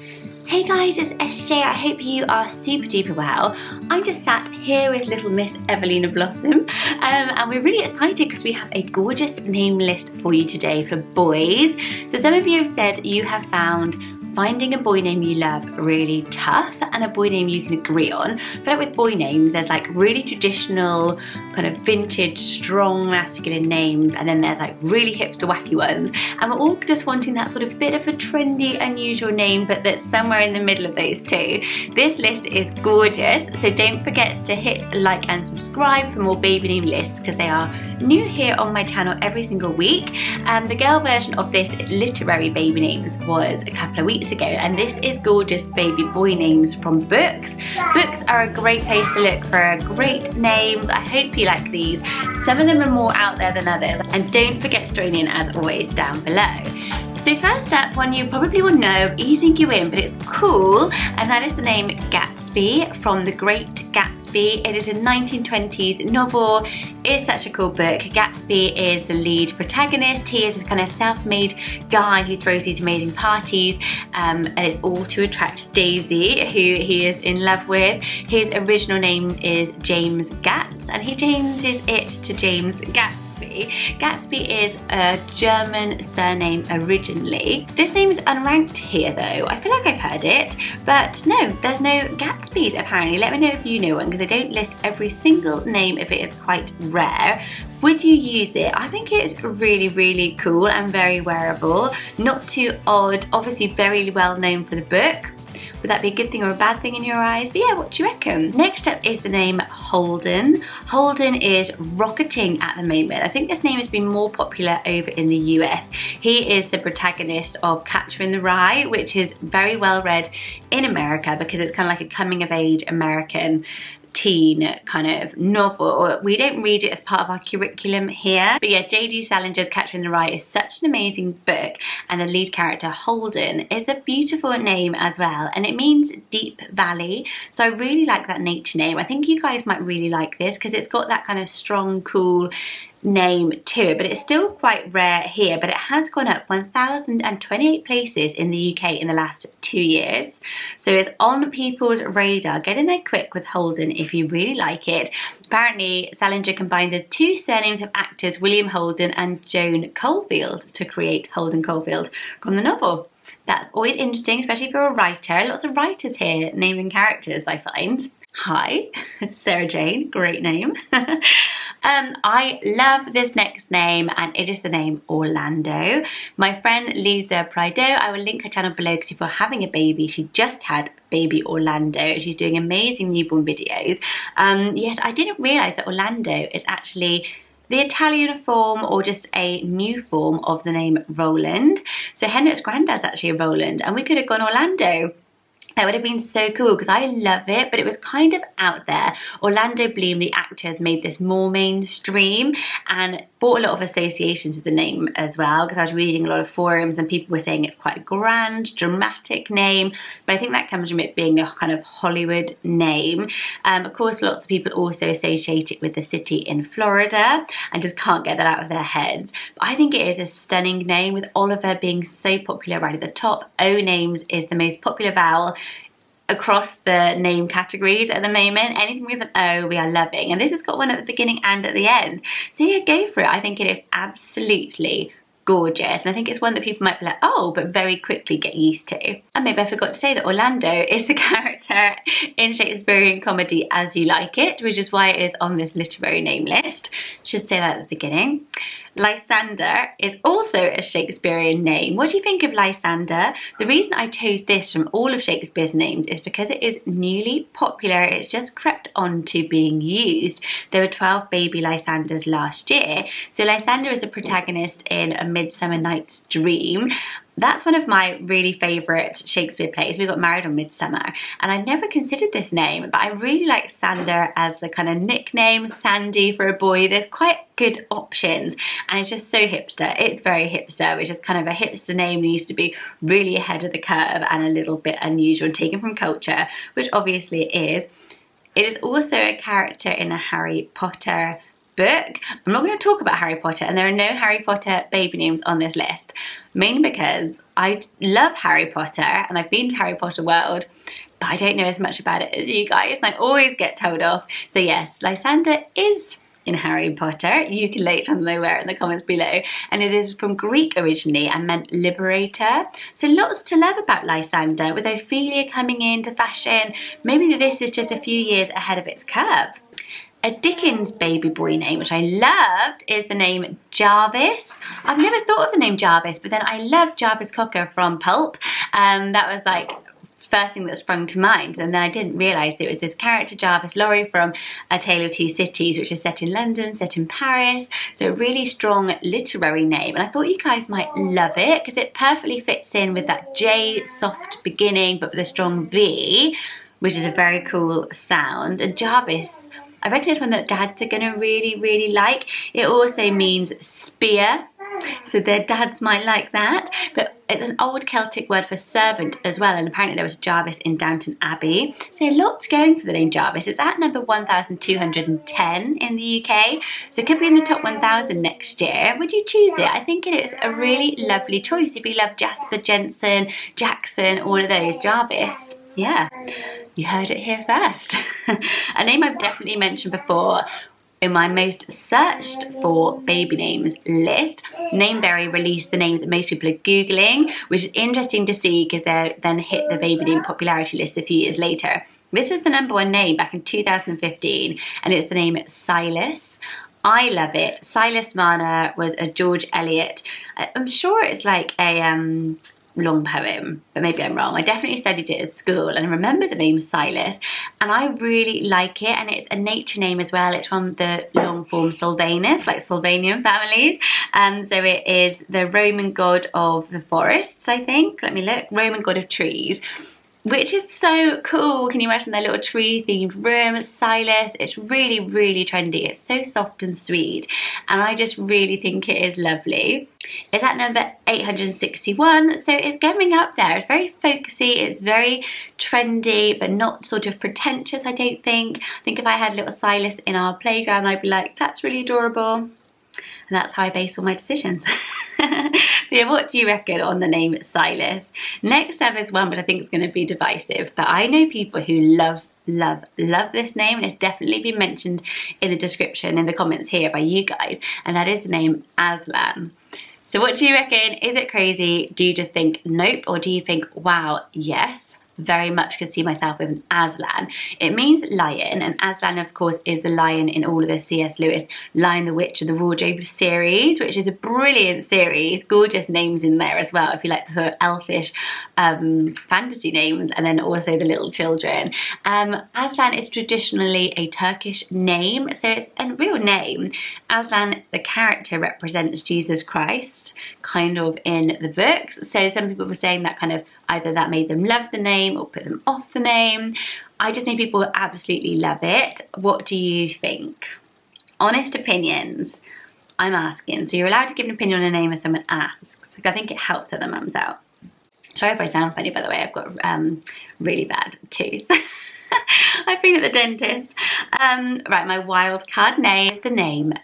Hey guys, it's SJ. I hope you are super duper well. I'm just sat here with little Miss Evelina Blossom and we're really excited because we have a gorgeous name list for you today for boys. So some of you have said you have found finding a boy name you love really tough and a boy name you can agree on. I feel like with boy names there's like really traditional kind of vintage strong masculine names, and then there's like really hipster wacky ones, and we're all just wanting that sort of bit of a trendy unusual name but that's somewhere in the middle of those two. This list is gorgeous, so don't forget to hit like and subscribe for more baby name lists because they are new here on my channel every single week. The girl version of this literary baby names was a couple of weeks ago, and this is gorgeous baby boy names from books. Books are a great place to look for great names. I hope you like these. Some of them are more out there than others, and don't forget to join in as always down below. So first up, one you probably will know, easing you in, but it's cool, and that is the name Gatsby from The Great Gatsby. It is a 1920s novel. It's such a cool book. Gatsby is the lead protagonist. He is a kind of self-made guy who throws these amazing parties, and it's all to attract Daisy, who he is in love with. His original name is James Gatz, and he changes it to James Gatsby. Gatsby is a German surname originally. This name is unranked here though. I feel like I've heard it, but no, there's no Gatsbys apparently. Let me know if you know one, because they don't list every single name if it is quite rare. Would you use it? I think it's really, really cool and very wearable. Not too odd, obviously very well known for the book. Would that be a good thing or a bad thing in your eyes? But yeah, what do you reckon? Next up is the name Holden. Holden is rocketing at the moment. I think this name has been more popular over in the US. He is the protagonist of Catcher in the Rye, which is very well read in America because it's kind of like a coming of age American teen kind of novel. We don't read it as part of our curriculum here, but yeah, J.D. Salinger's Catcher in the Rye is such an amazing book, and the lead character Holden is a beautiful name as well, and it means deep valley, so I really like that nature name. I think you guys might really like this because it's got that kind of strong, cool name to it, but it's still quite rare here, but it has gone up 1,028 places in the UK in the last 2 years, so it's on people's radar. Get in there quick with Holden if you really like it. Apparently Salinger combined the two surnames of actors William Holden and Joan Caulfield to create Holden Caulfield from the novel. That's always interesting, especially if you're a writer. Lots of writers here naming characters, I find. Hi, Sarah Jane, great name. I love this next name, and it is the name Orlando. My friend Lisa Prideaux, I will link her channel below because if you're having a baby, she just had baby Orlando. She's doing amazing newborn videos. Yes, I didn't realise that Orlando is actually the Italian form or just a new form of the name Roland. So Henrik's granddad's actually a Roland, and we could have gone Orlando. That would have been so cool because I love it, but it was kind of out there. Orlando Bloom, the actor, has made this more mainstream and brought a lot of associations with the name as well, because I was reading a lot of forums and people were saying it's quite a grand, dramatic name, but I think that comes from it being a kind of Hollywood name. Of course, lots of people also associate it with the city in Florida and just can't get that out of their heads. But I think it is a stunning name, with Oliver being so popular right at the top. O names is the most popular vowel across the name categories at the moment. Anything with an O we are loving, and this has got one at the beginning and at the end, so yeah, go for it. I think it is absolutely gorgeous, and I think it's one that people might be like, oh, but very quickly get used to. And maybe I forgot to say that Orlando is the character in Shakespearean comedy As You Like It, which is why it is on this literary name list. Should say that at the beginning. Lysander is also a Shakespearean name. What do you think of Lysander? The reason I chose this from all of Shakespeare's names is because it is newly popular. It's just crept onto being used. There were 12 baby Lysanders last year. So Lysander is a protagonist in A Midsummer Night's Dream. That's one of my really favourite Shakespeare plays. We got married on Midsummer, and I'd never considered this name, but I really like Sander as the kind of nickname, Sandy for a boy. There's quite good options, and it's just so hipster. It's very hipster, which is kind of a hipster name that used to be really ahead of the curve and a little bit unusual and taken from culture, which obviously it is. It is also a character in a Harry Potter book. I'm not going to talk about Harry Potter, and there are no Harry Potter baby names on this list, mainly because I love Harry Potter and I've been to Harry Potter World, but I don't know as much about it as you guys, and I always get told off. So yes, Lysander is in Harry Potter. You can let each other know where in the comments below. And it is from Greek originally and meant liberator. So lots to love about Lysander, with Ophelia coming into fashion. Maybe this is just a few years ahead of its curve. A Dickens baby boy name, which I loved, is the name Jarvis. I've never thought of the name Jarvis, but then I love Jarvis Cocker from Pulp. That was like first thing that sprung to mind, and then I didn't realise it was this character Jarvis Lorry from A Tale of Two Cities, which is set in London, set in Paris, so a really strong literary name. And I thought you guys might love it because it perfectly fits in with that J soft beginning but with a strong V, which is a very cool sound. And Jarvis, I reckon it's one that dads are going to really like. It also means spear, so their dads might like that. But it's an old Celtic word for servant as well, and apparently there was a Jarvis in Downton Abbey. So lots going for the name Jarvis. It's at number 1,210 in the UK, so it could be in the top 1,000 next year. Would you choose it? I think it is a really lovely choice. If you love Jasper, Jensen, Jackson, all of those, Jarvis. Yeah, you heard it here first. A name I've definitely mentioned before in my most searched for baby names list. Nameberry released the names that most people are Googling, which is interesting to see because they then hit the baby name popularity list a few years later. This was the #1 name back in 2015, and it's the name Silas. I love it. Silas Marner was a George Eliot. I'm sure it's like a long poem, but maybe I'm wrong. I definitely studied it at school and I remember the name Silas, and I really like it. And it's a nature name as well. It's from the long form Sylvanus, like Sylvanian families. So it is the Roman god of the forests, I think. Let me look. Roman god of trees, which is so cool. Can you imagine their little tree themed room? Silas, it's really trendy. It's so soft and sweet, and I just really think it is lovely. It's at number 861, so it's going up there. It's very folksy, it's very trendy, but not sort of pretentious, I don't think. I think if I had little Silas in our playground, I'd be like, that's really adorable. And that's how I base all my decisions. Yeah, what do you reckon on the name Silas? Next up is one, but I think it's going to be divisive. But I know people who love this name, and it's definitely been mentioned in the description, in the comments here by you guys, and that is the name Aslan. So what do you reckon? Is it crazy? Do you just think nope, or do you think wow, yes? Very much could see myself with an Aslan. It means lion, and Aslan of course is the lion in all of the C.S. Lewis Lion, the Witch and the Wardrobe series, which is a brilliant series. Gorgeous names in there as well if you like the elfish fantasy names, and then also the little children. Aslan is traditionally a Turkish name, so it's a real name. Aslan, the character, represents Jesus Christ kind of in the books, so some people were saying that kind of either that made them love the name or put them off the name. I just know people absolutely love it. What do you think? Honest opinions, I'm asking. So you're allowed to give an opinion on a name if someone asks. Like, I think it helps that the mum's out. Sorry if I sound funny, by the way. I've got really bad tooth. I've been at the dentist. Right, my wild card name is the name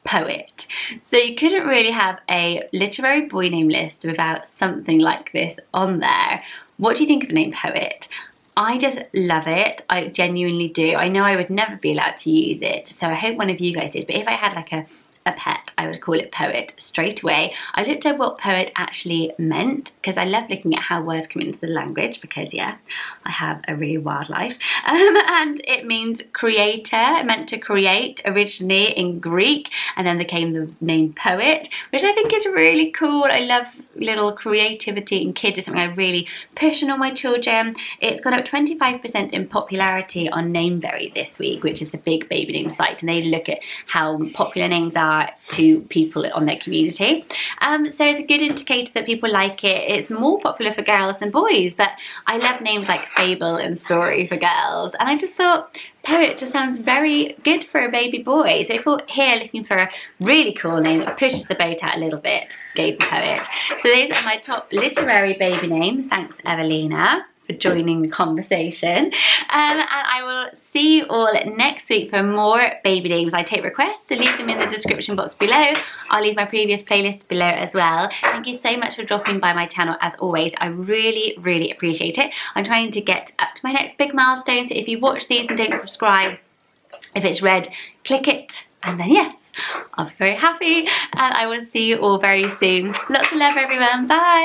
Poet. So you couldn't really have a literary boy name list without something like this on there. What do you think of the name Poet? I just love it. I genuinely do. I know I would never be allowed to use it, so I hope one of you guys did. But if I had like a pet, I would call it Poet straight away. I looked at what poet actually meant because I love looking at how words come into the language, because yeah, I have a really wild life. And it means creator. It meant to create originally in Greek, and then there came the name Poet, which I think is really cool. I love little creativity in kids. It's something I really push on all my children. It's gone up 25% in popularity on Nameberry this week, which is the big baby name site, and they look at how popular names are to people on their community. So it's a good indicator that people like it. It's more popular for girls than boys, but I love names like Fable and Story for girls, and I just thought Poet just sounds very good for a baby boy. So if you're here looking for a really cool name that pushes the boat out a little bit, go for Poet. So these are my top literary baby names. Thanks, Evelina. for joining the conversation. And I will see you all next week for more baby names. I take requests, so leave them in the description box below. I'll leave my previous playlist below as well. Thank you so much for dropping by my channel as always. I really, really appreciate it. I'm trying to get up to my next big milestone, so if you watch these and don't subscribe, if it's red, click it, and then yes, I'll be very happy. And I will see you all very soon. Lots of love, everyone. Bye.